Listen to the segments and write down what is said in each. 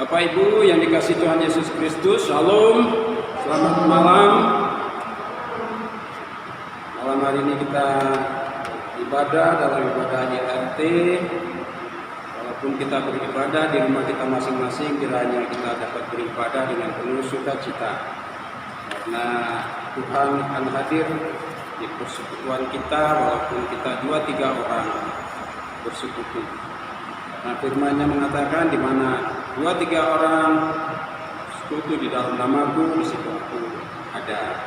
Bapak Ibu yang dikasihi Tuhan Yesus Kristus, Shalom, selamat malam. Malam hari ini kita ibadah dalam ibadah YRT. Walaupun kita beribadah di rumah kita masing-masing, kiranya kita dapat beribadah dengan penuh sukacita. Karena Tuhan akan hadir di persekutuan kita, walaupun kita 2-3 orang bersekutu. Nah, firman-Nya mengatakan di mana 2-3 orang sekutu di dalam namaku, di situ aku ada.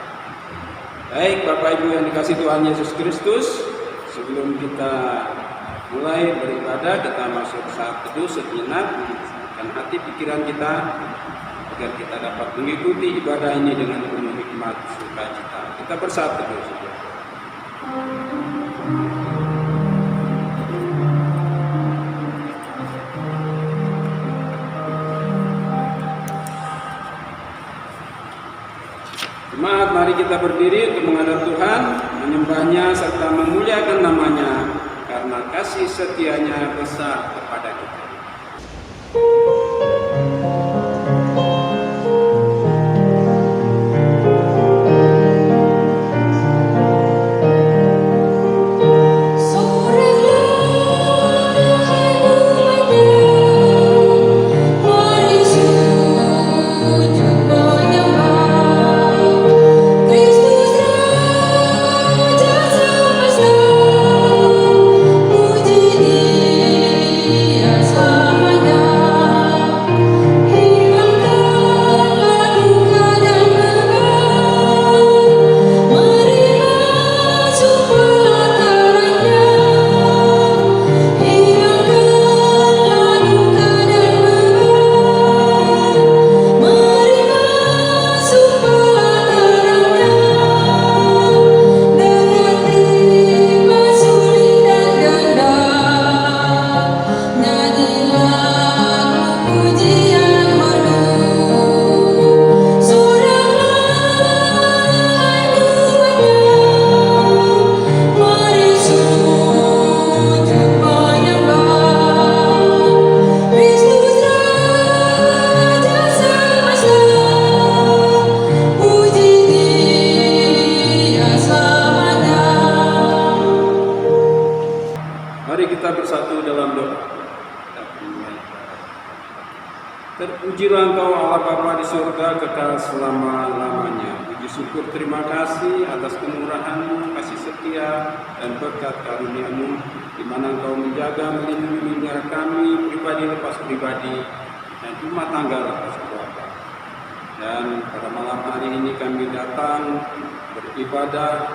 Baik, Bapak Ibu yang dikasihi Tuhan Yesus Kristus, sebelum kita mulai beribadah, kita masuk saat teduh sejenak, dan hati pikiran kita agar kita dapat mengikuti ibadah ini dengan penuh hikmat sukacita. Kita bersatu teduh saja. Jemaat, mari kita berdiri untuk menghadap Tuhan, menyembahnya serta memuliakan namanya, karena kasih setianya besar kepada kita. Terpujilah Engkau Allah Bapa di surga kekal selama-lamanya. Puji syukur terima kasih atas kemurahan-Mu, kasih setia dan berkat karunia-Mu, di mana Engkau menjaga, melindungi kami pribadi lepas pribadi dan rumah tangga lepas keluarga. Dan pada malam hari ini kami datang beribadah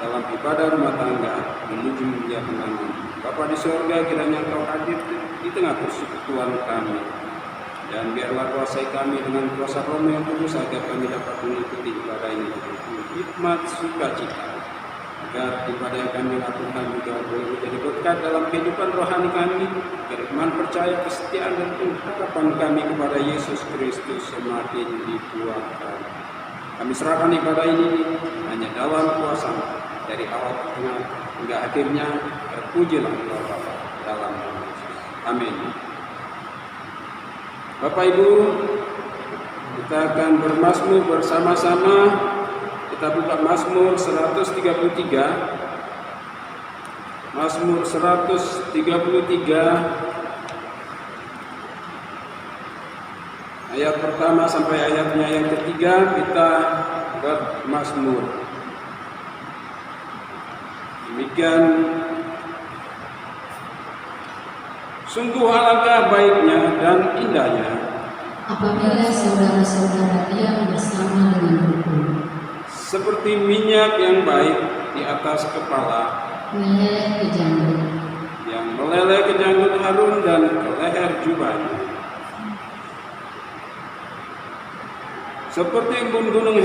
dalam ibadah rumah tangga menuju memuliakan nama-Mu. Bapa di surga, kiranya Engkau hadir di tengah persekutuan kami. Dan biarlah kuasai kami dengan kuasa Roh yang kudus agar kami dapat mengikuti ibadah ini dengan hikmat sukacita, agar ibadah yang kami lakukan juga boleh menjadi berkat dalam kehidupan rohani kami, agar iman, percaya, kesetiaan dan pengharapan kami kepada Yesus Kristus semakin dikuatkan. Kami serahkan ibadah ini hanya dalam kuasa dari awal ke tengah hingga akhirnya. Terpujilah Engkau Bapa dalam nama Yesus. Amin. Bapak Ibu, kita akan bermazmur bersama-sama. Kita buka Mazmur 133. Mazmur 133 ayat pertama sampai ayatnya yang ketiga kita bermazmur. Demikian. Sungguh alangkah baiknya dan indahnya apabila saudara-saudara diam bersama dengan rukun, seperti minyak yang baik di atas kepala, meleleh ke janggut, yang meleleh ke janggut Harun dan ke leher jubahnya, seperti embun gunung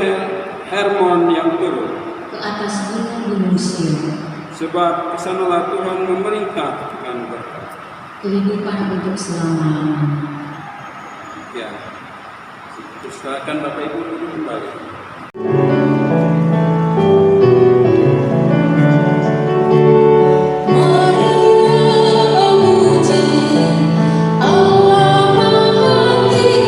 Hermon yang turun ke atas gunung-gunung Sion. Sebab kesanalah Tuhan memerintahkan berkat, kehidupan untuk selama-lamanya. Ya, silakan Bapak Ibu duduk kembali. Mari memuji Allah, memetik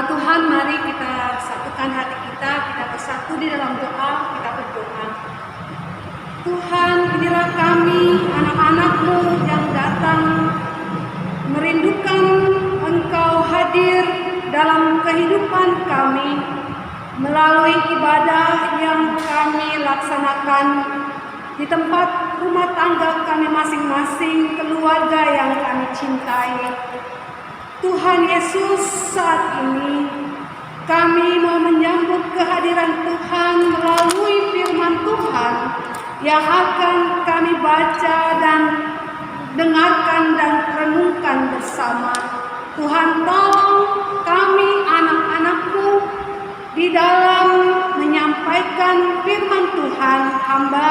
Firman Tuhan, mari kita satukan hati kita bersatu di dalam doa, kita berdoa. Tuhan, inilah kami, anak-anak-Mu yang datang merindukan Engkau hadir dalam kehidupan kami melalui ibadah yang kami laksanakan di tempat rumah tangga kami masing-masing, keluarga yang kami cintai. Tuhan Yesus, saat ini kami mau menyambut kehadiran Tuhan melalui firman Tuhan yang akan kami baca dan dengarkan dan renungkan bersama. Tuhan, tolong kami anak-anak-Mu di dalam menyampaikan firman Tuhan hamba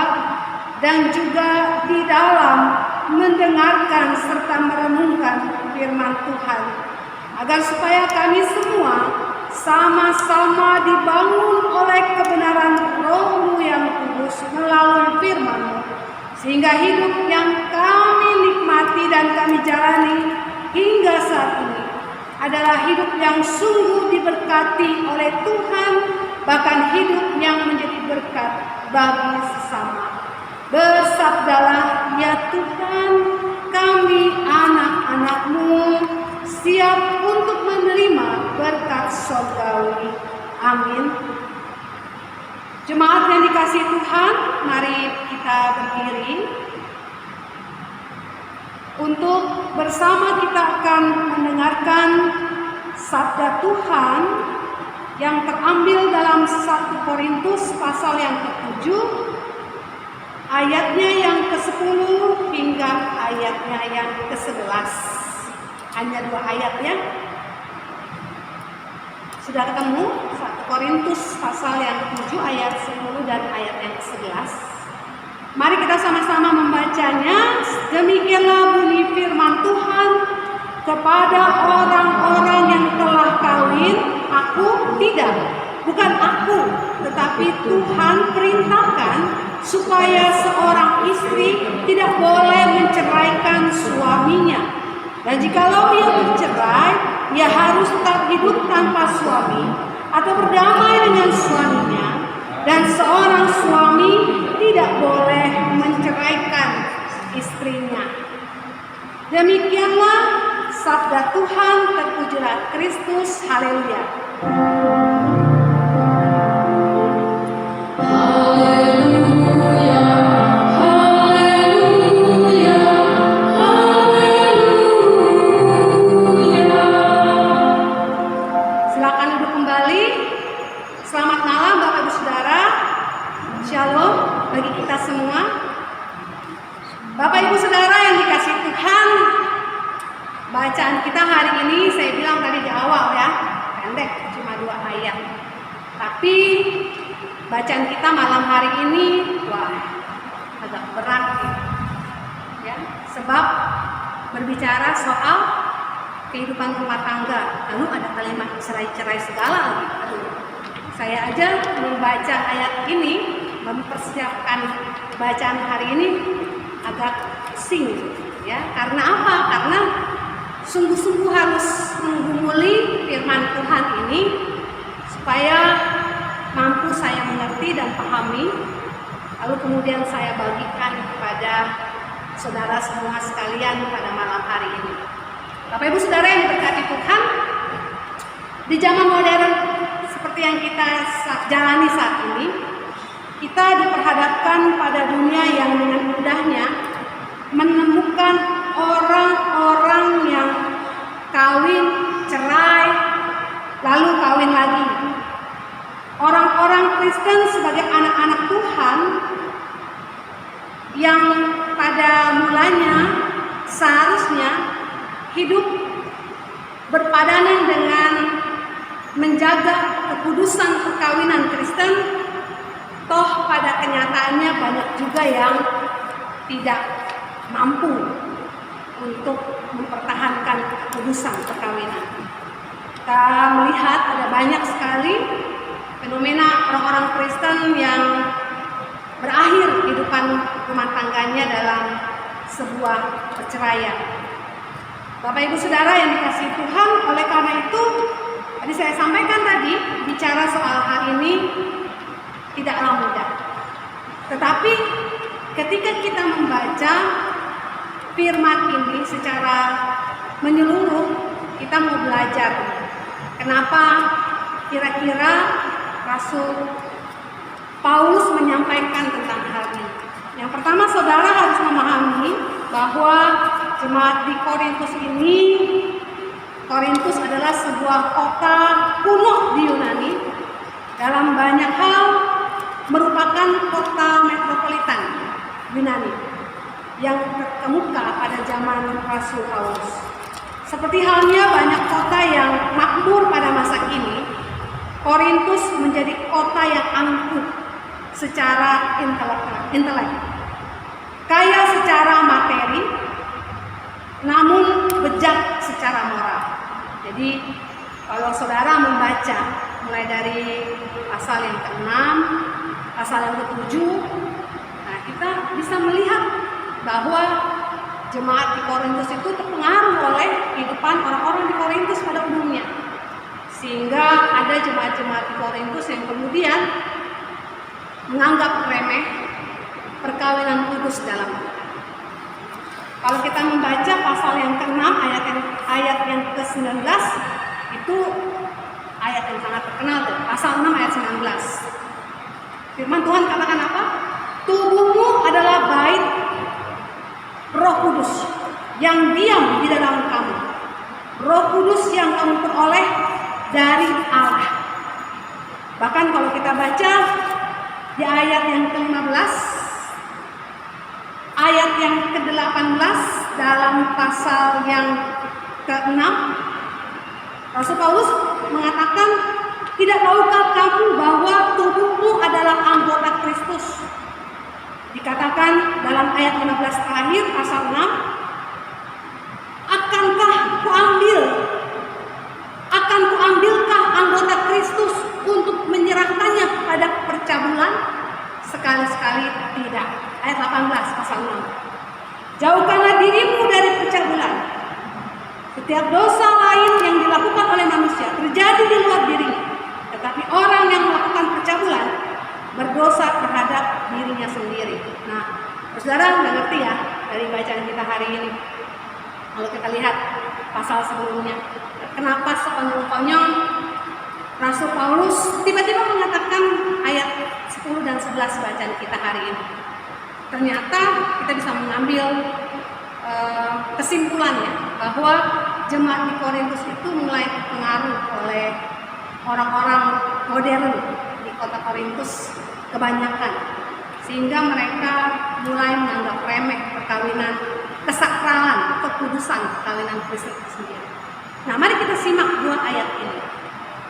dan juga di dalam mendengarkan serta merenungkan firman Tuhan, agar supaya kami semua sama-sama dibangun oleh kebenaran Roh-Mu yang kudus melalui firman-Mu, sehingga hidup yang kami nikmati dan kami jalani hingga saat ini adalah hidup yang sungguh diberkati oleh Tuhan, bahkan hidup yang menjadi berkat bagi sesama. Bersabdalah, ya Tuhan, kami anak-anak-Mu siap untuk menerima berkat surgawi. Amin. Jemaat yang dikasihi Tuhan, mari kita berdiri untuk bersama kita akan mendengarkan sabda Tuhan yang terambil dalam 1 Korintus pasal yang ke-7, ayatnya yang ke-10 hingga ayatnya yang ke-11. Hanya 2 ayat ya. Sudah ketemu 1 Korintus pasal yang ke-7 ayat 10 dan ayat yang ke-11. Mari kita sama-sama membacanya. Demikianlah bunyi firman Tuhan, kepada orang-orang yang telah kawin, aku tidak, bukan aku, tetapi Tuhan perintahkan supaya seorang istri tidak boleh menceraikan suaminya. Dan jikalau ia bercerai, ia harus tetap hidup tanpa suami atau berdamai dengan suaminya. Dan seorang suami tidak boleh menceraikan istrinya. Demikianlah sabda Tuhan, terpujilah Kristus. Haleluya. Silakan duduk kembali. Selamat malam Bapak Ibu Saudara. Shalom bagi kita semua. Bapak Ibu Saudara yang dikasihi Tuhan, bacaan kita hari ini saya bilang tadi di awal ya, pendek, cuma 2 ayat. Tapi bacaan kita malam hari ini, wah, agak berat ya, sebab berbicara soal kehidupan rumah tangga. Lalu ada kalimat cerai-cerai segala lagi. Aduh, saya aja membaca ayat ini, mempersiapkan bacaan hari ini agak pusing ya. Karena apa? Karena sungguh-sungguh harus menggumuli firman Tuhan ini supaya mampu saya mengerti dan pahami, lalu kemudian saya bagikan kepada saudara semua sekalian pada malam hari ini. Bapak Ibu Saudara yang diberkati Tuhan, di zaman modern seperti yang kita jalani saat ini, kita diperhadapkan pada dunia yang dengan mudahnya menemukan orang-orang yang kawin, cerai, lalu kawin lagi. Orang-orang Kristen sebagai anak-anak Tuhan yang pada mulanya seharusnya hidup berpadanan dengan menjaga kekudusan perkawinan Kristen, toh pada kenyataannya banyak juga yang tidak mampu untuk mempertahankan kekudusan perkawinan. Kita melihat ada banyak sekali fenomena orang-orang Kristen yang berakhir kehidupan rumah tangganya dalam sebuah perceraian. Bapak Ibu Saudara yang dikasihi Tuhan, oleh karena itu tadi saya sampaikan berbicara soal hal ini tidaklah mudah. Tetapi ketika kita membaca firman ini secara menyeluruh, kita mau belajar kenapa kira-kira Rasul Paulus menyampaikan tentang hal ini. Yang pertama, saudara harus memahami bahwa jemaat di Korintus ini, Korintus adalah sebuah kota kuno di Yunani, dalam banyak hal merupakan kota metropolitan Yunani yang terkemuka pada zaman Rasul Paulus. Seperti halnya banyak kota yang makmur pada masa kini, Korintus menjadi kota yang angkuh secara intelek, kaya secara materi, namun bejat secara moral. Jadi kalau saudara membaca mulai dari pasal yang ke-6, pasal yang ke-7, nah kita bisa melihat bahwa jemaat di Korintus itu terpengaruh oleh kehidupan orang-orang di Korintus pada umumnya. Sehingga ada jemaat-jemaat di Korintus yang kemudian menganggap remeh perkawinan kudus dalam Tuhan. Kalau kita membaca pasal yang ke-6 ayat yang ke-19, itu ayat yang sangat terkenal tuh, pasal 6 ayat 19. Firman Tuhan katakan apa? Tubuhmu adalah bait Roh Kudus yang diam di dalam kamu. Roh Kudus yang kamu peroleh dari Allah. Bahkan kalau kita baca di ayat yang ke-15, ayat yang ke-18 dalam pasal yang ke-6, Rasul Paulus mengatakan, tidak tahukah kamu bahwa tubuhmu adalah anggota Kristus? Dikatakan dalam ayat 15 terakhir pasal 6, akan kuambilkah anggota Kristus untuk menyerahkannya pada percabulan? Sekali-sekali tidak. Ayat 18 pasal 6. Jauhkanlah dirimu dari percabulan. Setiap dosa lain yang dilakukan oleh manusia terjadi di luar dirinya, tetapi orang yang melakukan percabulan berdosa terhadap dirinya sendiri. Nah, saudara nggak ngerti ya dari bacaan kita hari ini. Kalau kita lihat pasal sebelumnya, kenapa sekonyong-konyong Rasul Paulus tiba-tiba mengatakan ayat 10 dan 11 bacaan kita hari ini. Ternyata kita bisa mengambil kesimpulannya bahwa jemaat di Korintus itu mulai terpengaruh oleh orang-orang modern di kota Korintus kebanyakan, sehingga mereka mulai menganggap remeh perkawinan, kesakralan, kekudusan perkawinan Kristus sendiri. Nah, mari kita simak dua ayat ini.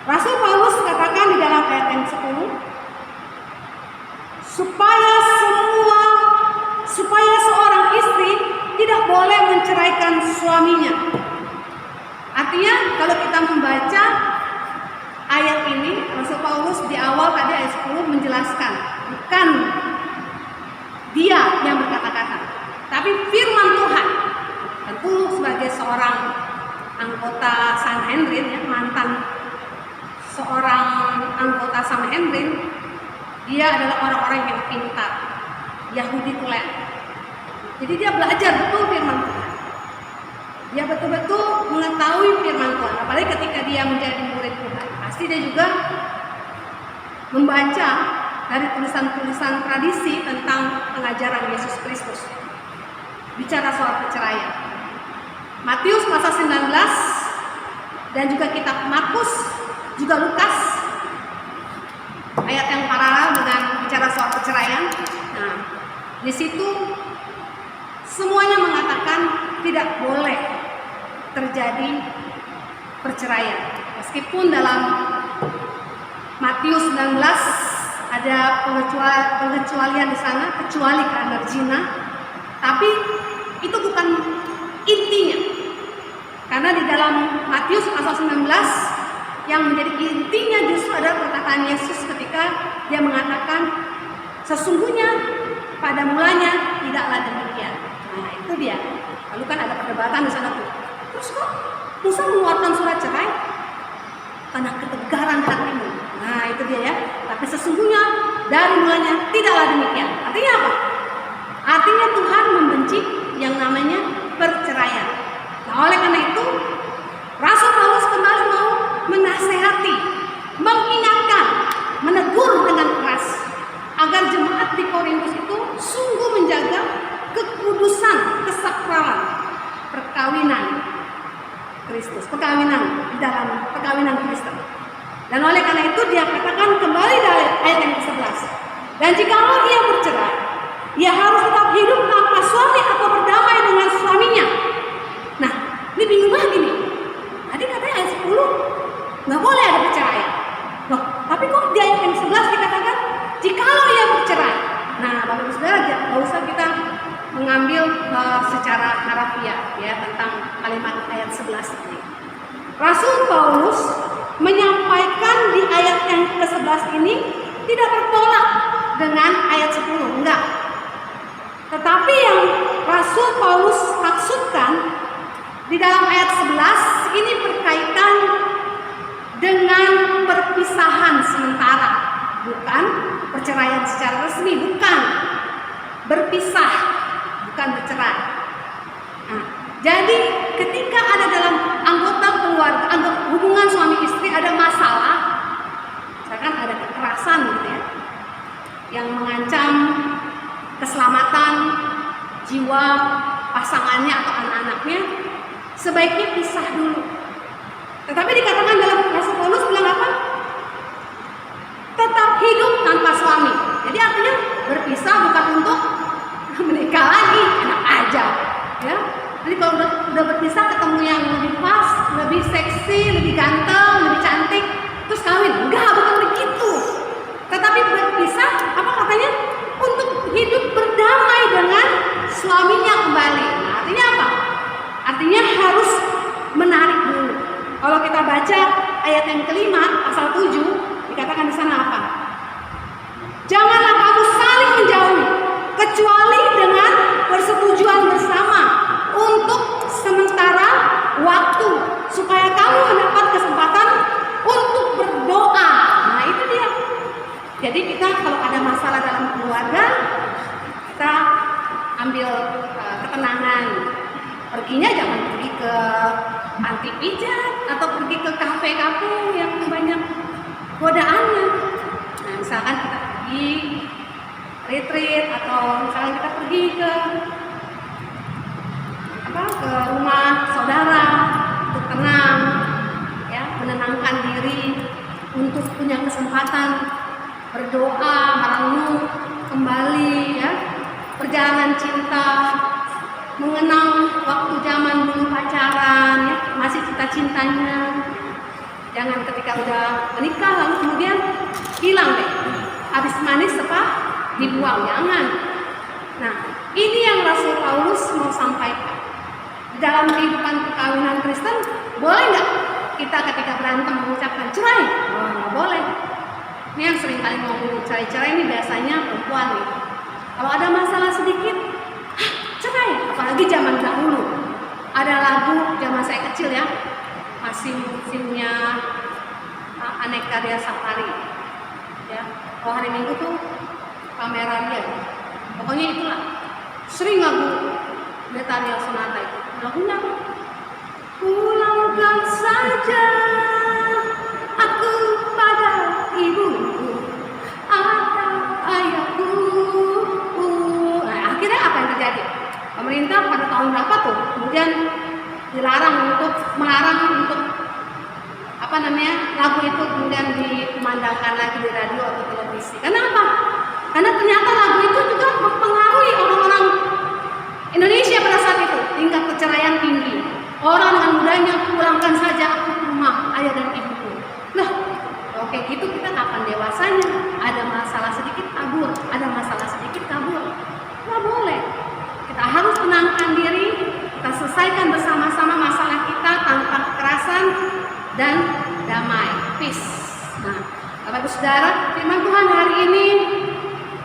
Rasul Paulus katakan di dalam ayat yang 10, supaya seorang istri tidak boleh menceraikan suaminya. Artinya kalau kita membaca ayat ini, Rasul Paulus di awal tadi ayat 10 menjelaskan, bukan dia yang berkata-kata, tapi firman Tuhan. Tentu sebagai seorang anggota Sanhedrin, ya, mantan seorang anggota Sanhedrin, dia adalah orang-orang yang pintar, Yahudi tulen. Jadi dia belajar betul firman Tuhan. Dia betul-betul mengetahui firman Tuhan. Apalagi ketika dia menjadi murid Tuhan, pasti dia juga membaca dari tulisan-tulisan tradisi tentang pengajaran Yesus Kristus. Bicara soal perceraian. Matius pasal 19 dan juga kitab Markus, juga Lukas, ayat yang paralel dengan bicara soal perceraian. Nah, di situ semuanya mengatakan tidak boleh terjadi perceraian. Meskipun dalam Matius 19 ada pengecualian di sana, kecuali karena zina, tapi itu bukan intinya. Karena di dalam Matius pasal 19 yang menjadi intinya justru adalah perkataan Yesus ketika dia mengatakan, sesungguhnya pada mulanya tidaklah demikian. Nah, itu dia. Lalu kan ada perdebatan di sana tuh. Terus kok Musa mengeluarkan surat cerai? Karena ketegaran hatimu. Nah, itu dia ya. Tapi sesungguhnya dari mulanya tidaklah demikian. Artinya apa? Artinya Tuhan membenci yang namanya perceraian. Nah, oleh karena itu Rasul Paulus kembali mau menasehati, mengingatkan, menegur dengan keras agar jemaat di Korintus itu sungguh menjaga kekudusan, kesakralan perkawinan Kristus, perkawinan di dalam perkawinan Kristen. Dan oleh karena itu dia katakan kembali dari ayat yang ke-11. Dan jikalau ia bercerai, ia harus tetap hidup tanpa suami atau berdamai dengan suaminya. Nah, ini bingung lagi nih. Tadi katanya ayat 10 nggak boleh ada perceraian. Loh, tapi kok di ayat yang 11 dikatakan jikalau ia bercerai. Nah, Bapak Ibu Saudara, nggak usah kita mengambil secara harafiah ya tentang kalimat ayat 11 ini. Rasul Paulus menyampaikan di ayat yang ke-11 ini tidak bertolak dengan ayat 10, enggak. Tetapi yang Rasul Paulus maksudkan di dalam ayat 11 ini berkaitan dengan perpisahan sementara, bukan perceraian secara resmi, bukan berpisah, bukan bercerai. Nah, jadi ketika ada dalam anggota keluarga, hubungan suami istri ada masalah, misalkan ada kekerasan gitu ya, yang mengancam keselamatan jiwa pasangannya atau anak-anaknya, sebaiknya pisah dulu. Tetapi dikatakan dalam Rasul Paulus bilang apa? Tetap hidup tanpa suami. Jadi artinya berpisah bukan untuk menikah lagi, enak aja, ya. Jadi kalau udah berpisah ketemu yang lebih pas, lebih seksi, lebih ganteng, lebih cantik, terus kawin. Enggak, bukan begitu. Tetapi berpisah, apa katanya? Untuk hidup berdamai dengan suaminya kembali. Nah, artinya apa? Artinya harus menarik dulu. Kalau kita baca ayat yang kelima, pasal 7, dikatakan di sana apa? Janganlah kamu saling menjauhi, kecuali dengan persetujuan bersama untuk sementara waktu, supaya kamu mendapat kesempatan untuk berdoa. Nah, itu dia. Jadi kita kalau ada masalah dalam keluarga, kita ambil ketenangan. Perginya jangan pergi ke panti pijat atau pergi ke kafe-kafe yang banyak godaannya. Nah, misalkan kita pergi retreat atau misalkan kita pergi ke rumah saudara untuk tenang, ya, menenangkan diri, untuk punya kesempatan berdoa, merenung kembali, ya, perjalanan cinta, mengenang waktu zaman dulu pacaran, ya, masih cinta-cintanya. Jangan ketika udah menikah lalu kemudian hilang deh, habis manis apa dibuang, jangan. Nah, ini yang Rasul Paulus mau sampaikan. Dalam kehidupan perkawinan Kristen, boleh nggak kita ketika berantem mengucapkan cerai? Oh, nggak boleh. Ini yang sering kali ngomong cerai-cerai ini biasanya perempuan nih. Kalau ada masalah sedikit, cerai. Apalagi zaman dahulu. Ada lagu zaman saya kecil ya, masih musimnya Aneka Ria Safari. Ya, kalau hari Minggu tuh kamera dia. Pokoknya itulah. Sering lagu Betharia Sonata itu. Lagunya apa? Pulangkan saja aku pada ibuku atau ayahku. Nah, akhirnya apa yang terjadi? Pemerintah pada tahun berapa tuh kemudian melarang untuk lagu itu kemudian dikumandangkan lagi di radio atau televisi. Kenapa? Karena ternyata lagu itu juga mempengaruhi orang-orang Indonesia pada saat itu, tingkat perceraian tinggi. Orang dengan mudahnya pulangkan saja aku ke rumah ayah dan ibuku. Lah, oke gitu kita kapan dewasanya? Ada masalah sedikit kabur, ada masalah sedikit kabur. Nggak boleh. Kita harus tenangkan diri, kita selesaikan bersama-sama masalah kita tanpa kekerasan dan damai, peace. Nah, Bapak Ibu Saudara, firman Tuhan hari ini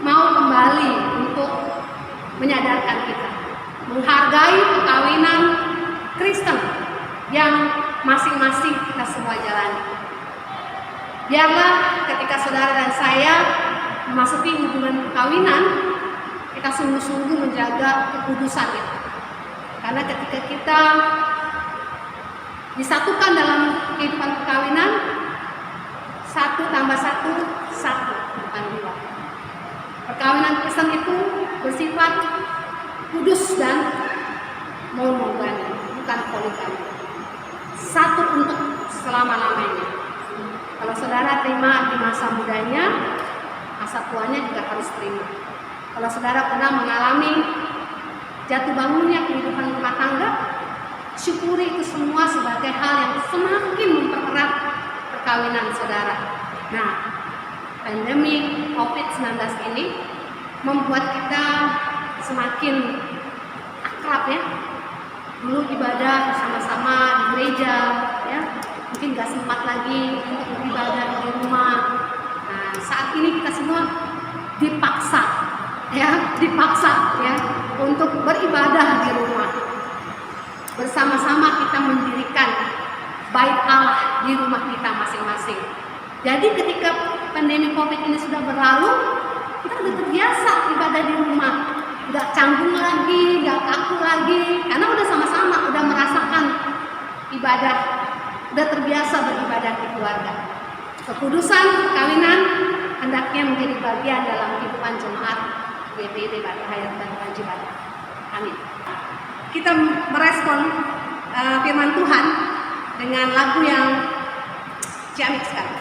mau kembali untuk menyadarkan kita menghargai perkawinan Kristen yang masing-masing kita semua jalani. Biarlah ketika saudara dan saya memasuki hubungan perkawinan, kita sungguh-sungguh menjaga kekudusan itu. Karena ketika kita disatukan dalam kehidupan perkawinan, 1 tambah 1, 1, bukan 2. Perkawinan Kristen itu bersifat kudus dan monogami, bukan poligami. 1 untuk selama-lamanya. Kalau saudara terima di masa mudanya, masa tuanya juga harus terima. Kalau saudara pernah mengalami jatuh bangunnya kehidupan rumah tangga, syukuri itu semua sebagai hal yang semakin mempererat perkawinan saudara. Nah, pandemi COVID-19 ini membuat kita semakin akrab ya. Dulu ibadah bersama-sama di gereja ya, mungkin gak sempat lagi untuk beribadah di rumah. Nah, saat ini kita semua dipaksa ya untuk beribadah di rumah. Bersama-sama kita mendirikan bait Allah di rumah kita masing-masing. Jadi ketika pandemi COVID ini sudah berlalu, kita udah terbiasa ibadah di rumah. Gak canggung lagi, gak kaku lagi, karena udah sama-sama, udah merasakan ibadah, udah terbiasa beribadah di keluarga. Kekudusan perkawinan hendaknya menjadi bagian dalam kehidupan jemaat GPID Batu Hayat dan Wajibat. Amin. Kita merespon firman Tuhan dengan lagu yang ciamik sekali.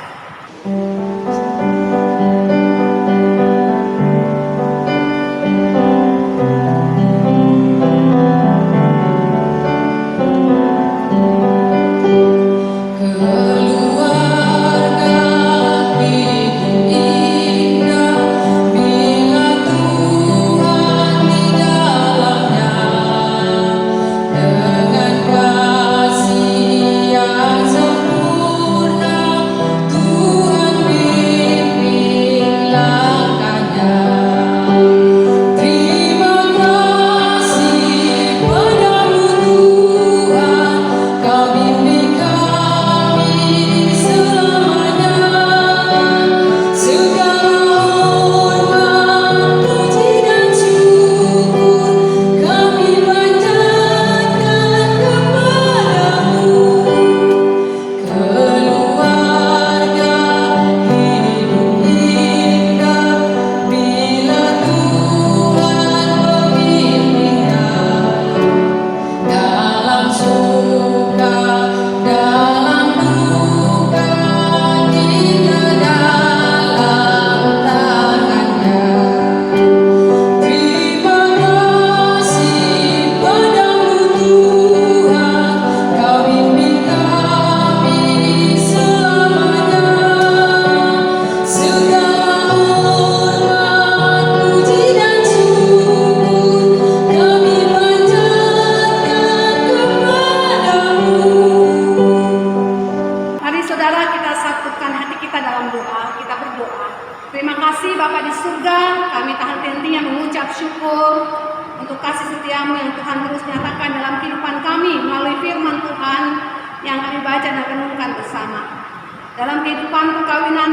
Dalam kehidupan perkawinan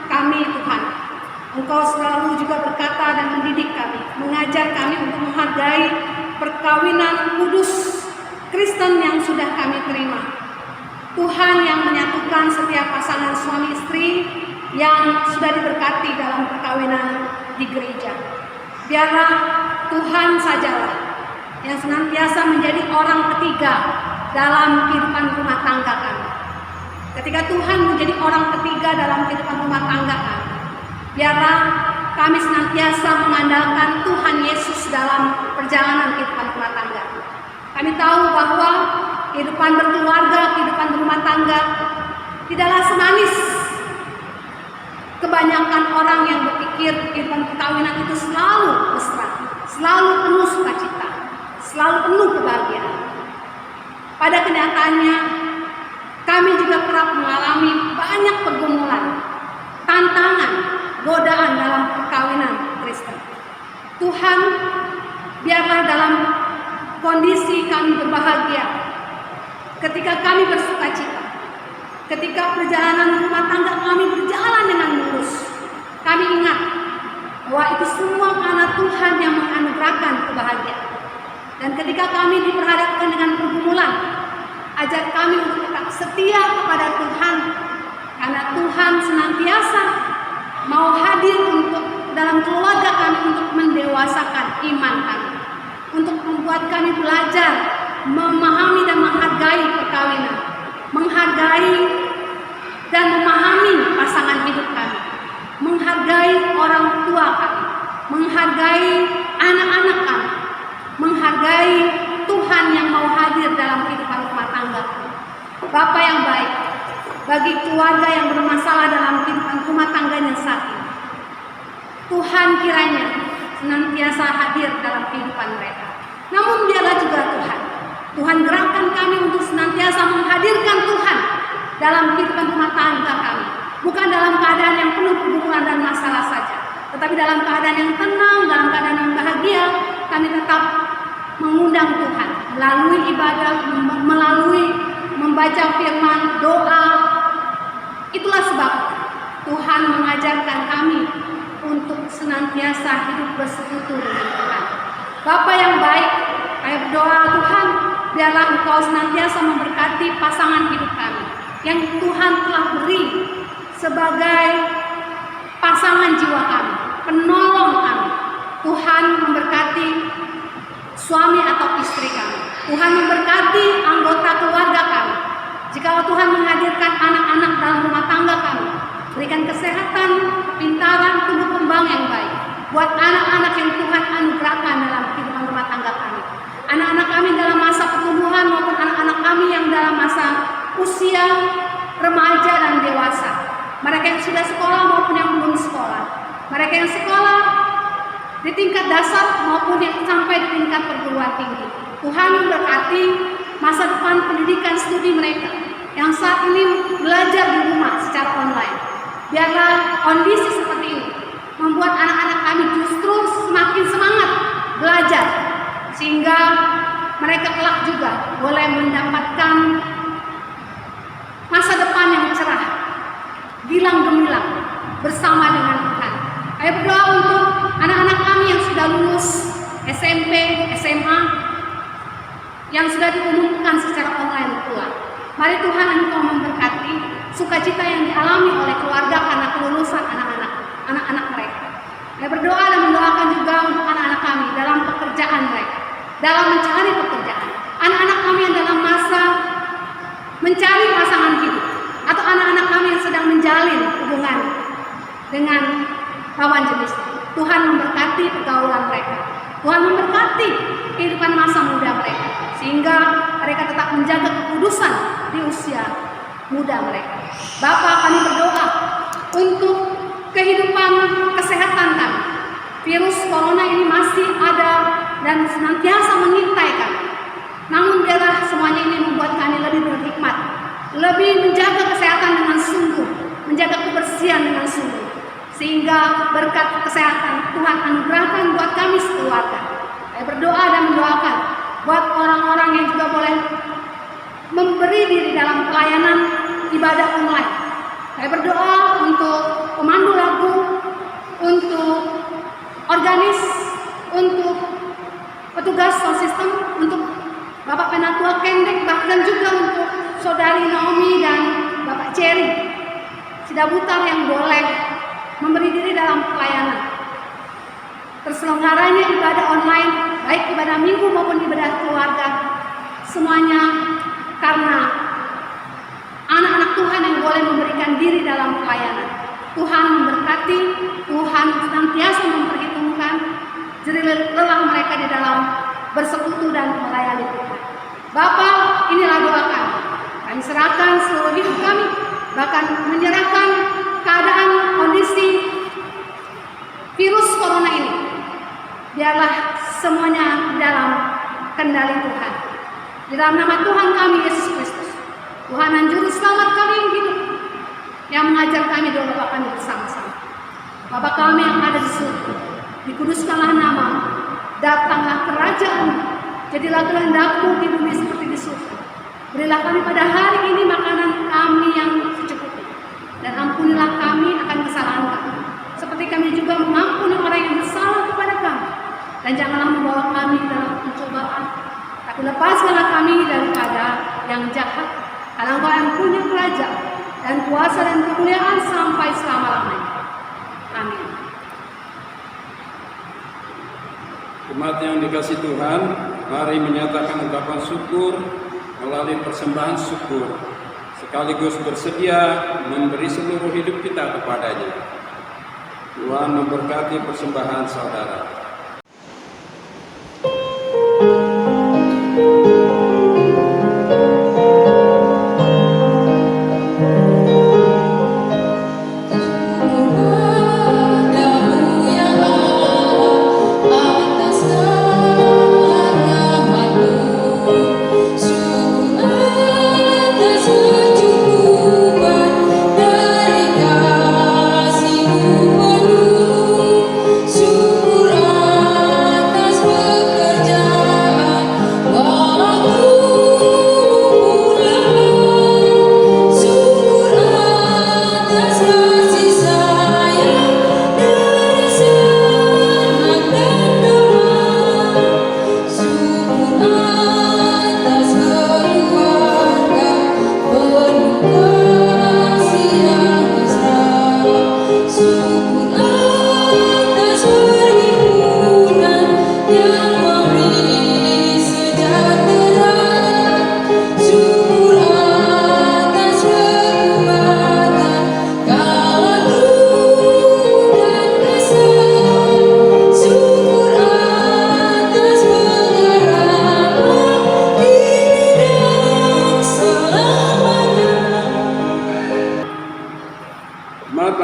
kami Tuhan, Engkau selalu juga berkata dan mendidik kami, mengajar kami untuk menghargai perkawinan kudus Kristen yang sudah kami terima. Tuhan yang menyatukan setiap pasangan suami istri yang sudah diberkati dalam perkawinan di gereja. Biarlah Tuhan sajalah yang senantiasa menjadi orang ketiga dalam kehidupan rumah tangga kami. Ketika Tuhan menjadi orang ketiga dalam kehidupan rumah tangga kami, biarlah kami senantiasa mengandalkan Tuhan Yesus dalam perjalanan kehidupan rumah tangga. Kami tahu bahwa kehidupan berkeluarga, kehidupan rumah tangga tidaklah semanis. Kebanyakan orang yang berpikir kehidupan perkawinan itu selalu mesra, selalu penuh sukacita, selalu penuh kebahagiaan. Pada kenyataannya, kami juga kerap mengalami banyak pergumulan, tantangan, godaan dalam perkawinan Kristen. Tuhan, biarlah dalam kondisi kami berbahagia, ketika kami bersukacita, ketika perjalanan rumah tangga kami berjalan dengan mulus, kami ingat bahwa itu semua karena Tuhan yang menganugerahkan kebahagiaan. Dan ketika kami diperhadapkan dengan pergumulan, ajar kami untuk tetap setia kepada Tuhan, karena Tuhan senantiasa mau hadir untuk dalam keluarga kami untuk mendewasakan iman kami, untuk membuat kami belajar memahami dan menghargai perkawinan, menghargai dan memahami pasangan hidup kami, menghargai orang tua kami, menghargai anak-anak kami, menghargai Tuhan yang mau hadir dalam kehidupan rumah tangga kami. Bapa yang baik bagi keluarga yang bermasalah dalam kehidupan rumah tangganya saat ini, Tuhan kiranya senantiasa hadir dalam kehidupan mereka. Namun biarlah juga Tuhan gerakkan kami untuk senantiasa menghadirkan Tuhan dalam kehidupan rumah tangga kami. Bukan dalam keadaan yang penuh pergumulan dan masalah saja, tetapi dalam keadaan yang tenang, dalam keadaan yang bahagia, kami tetap mengundang Tuhan melalui ibadah, melalui membaca firman, doa. Itulah sebab Tuhan mengajarkan kami untuk senantiasa hidup bersekutu dengan Tuhan. Bapa yang baik, kami berdoa Tuhan, biarlah Engkau senantiasa memberkati pasangan hidup kami yang Tuhan telah beri sebagai pasangan jiwa kami, penolong kami. Tuhan memberkati suami atau istri kami. Tuhan memberkati anggota keluarga kami. Jika Tuhan menghadirkan anak-anak dalam rumah tangga kami, berikan kesehatan, pintaran, tumbuh kembang yang baik buat anak-anak yang Tuhan anugerahkan dalam kehidupan rumah tangga kami. Anak-anak kami dalam masa pertumbuhan maupun anak-anak kami yang dalam masa usia remaja dan dewasa. Mereka yang sudah sekolah maupun yang belum sekolah. Mereka yang sekolah di tingkat dasar maupun yang sampai di tingkat perguruan tinggi. Tuhan memberkati masa depan pendidikan studi mereka yang saat ini belajar di rumah secara online. Biarlah kondisi seperti ini membuat anak-anak kami justru semakin semangat belajar, sehingga mereka kelak juga boleh mendapatkan masa depan yang cerah, gilang gemilang bersama dengan Tuhan. Saya berdoa untuk anak-anak kami yang sudah lulus SMP, SMA, yang sudah diumumkan secara online pula. Mari Tuhan Engkau memberkati sukacita yang dialami oleh keluarga karena kelulusan anak-anak mereka. Saya berdoa dan mendoakan juga untuk anak-anak kami dalam pekerjaan mereka, dalam mencari pekerjaan. Anak-anak kami yang dalam masa mencari pasangan hidup, atau anak-anak kami yang sedang menjalin hubungan dengan lawan jenis. Tuhan memberkati pergaulan mereka. Tuhan memberkati kehidupan masa muda mereka, sehingga mereka tetap menjaga kekudusan di usia muda mereka. Bapa, kami berdoa untuk kehidupan kesehatan kami. Virus corona ini masih ada dan senantiasa mengintai kami. Namun biarlah semuanya ini membuat kami lebih berhikmat, lebih menjaga kesehatan dengan sungguh, menjaga kebersihan dengan sungguh, sehingga berkat kesehatan Tuhan anugerahkan buat kami sekeluarga. Saya berdoa dan mendoakan buat orang-orang yang juga boleh memberi diri dalam pelayanan ibadah online. Saya berdoa untuk pemandu lagu, untuk organis, untuk petugas sound system, untuk Bapak Penatua Kendek, bahkan juga untuk Saudari Naomi dan Bapak Cherry Sidabutar yang boleh memberi diri dalam pelayanan. Terselenggaranya ibadah online, baik ibadah minggu maupun ibadah keluarga, semuanya karena anak-anak Tuhan yang boleh memberikan diri dalam pelayanan. Tuhan memberkati, Tuhan senantiasa memperhitungkan jerih lelah mereka di dalam bersekutu dan melayani Tuhan. Bapa, inilah doa kami. Kami serahkan seluruh hidup kami, bahkan menyerahkan keadaan kondisi virus corona ini. Biarlah semuanya dalam kendali Tuhan. Di dalam nama Tuhan kami Yesus Kristus, Tuhan dan Juru Selamat kami yang hidup, yang mengajar kami doa kami bersama-sama. Bapa kami yang ada di surga, dikuduskanlah nama-Mu, datanglah kerajaan-Mu, jadilah kehendak-Mu di bumi seperti di surga. Berilah kami pada hari ini makanan kami yang kerajaan dan kuasa dan kemuliaan sampai selama-lamanya. Amin. Umat yang dikasihi Tuhan, mari menyatakan ungkapan syukur melalui persembahan syukur, sekaligus bersedia memberi seluruh hidup kita kepadanya. Tuhan memberkati persembahan saudara.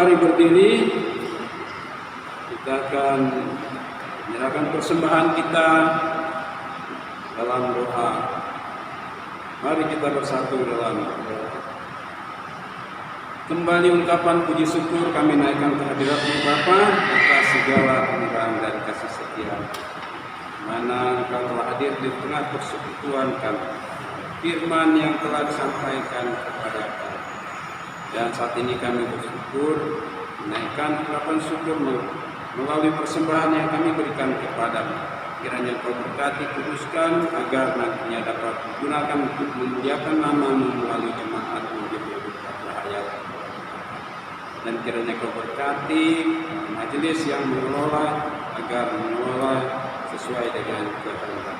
Mari berdiri, kita akan menyerahkan persembahan kita dalam doa. Mari kita bersatu dalam doa. Kembali ungkapan puji syukur kami naikkan ke hadirat-Mu Bapa atas segala kemurahan dan kasih setia. Mana Engkau telah hadir di tengah persekutuan kami. Firman yang telah disampaikan kepada kami. Dan saat ini kami bersyukur, menaikkan ungkapan syukur melalui persembahan yang kami berikan kepada-Mu. Kiranya Kau berkati, kuduskan, agar nantinya dapat digunakan untuk memuliakan nama-Mu melalui jemaat-Mu di berkat hayat. Dan kiranya Kau berkati majelis yang mengelola, agar mengelola sesuai dengan kehendak.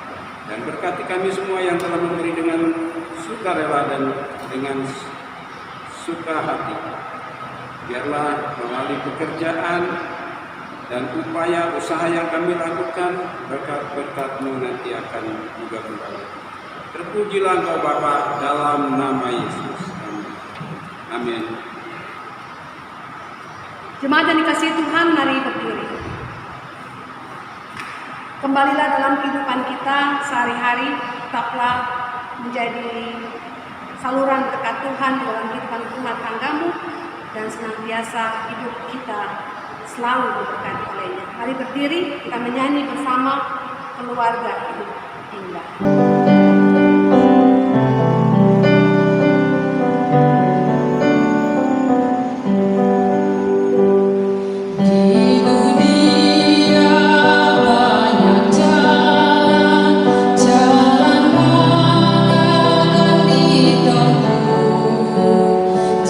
Dan berkati kami semua yang telah memberi dengan sukarela dan dengan suka hati. Biarlah melalui pekerjaan dan upaya usaha yang kami lakukan, berkat-berkat-Mu nanti akan juga kembali. Terpujilah Engkau Bapa dalam nama Yesus. Amin. Jemaat yang dikasihi Tuhan, mari berdiri. Kembalilah dalam kehidupan kita sehari-hari, tetaplah menjadi saluran berkat Tuhan dalam kehidupan rumah tanggamu, dan senantiasa hidup kita selalu diberkati olehnya. Mari berdiri, kita menyanyi bersama keluarga hidup indah.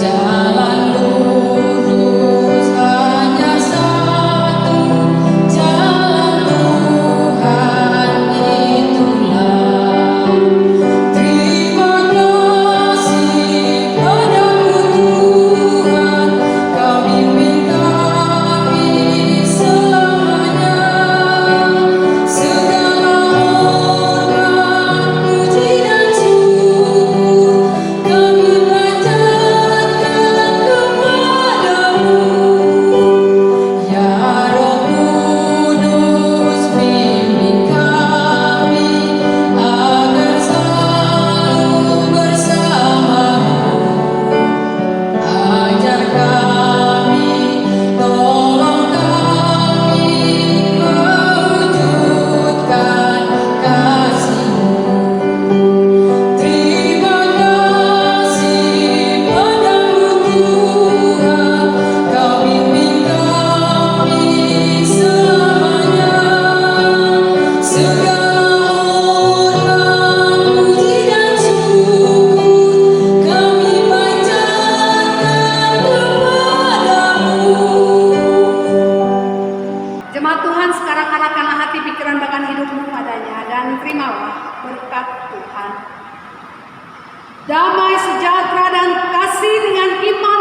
Jalan Tuhan itulah berkat Tuhan. Damai sejahtera dan kasih dengan iman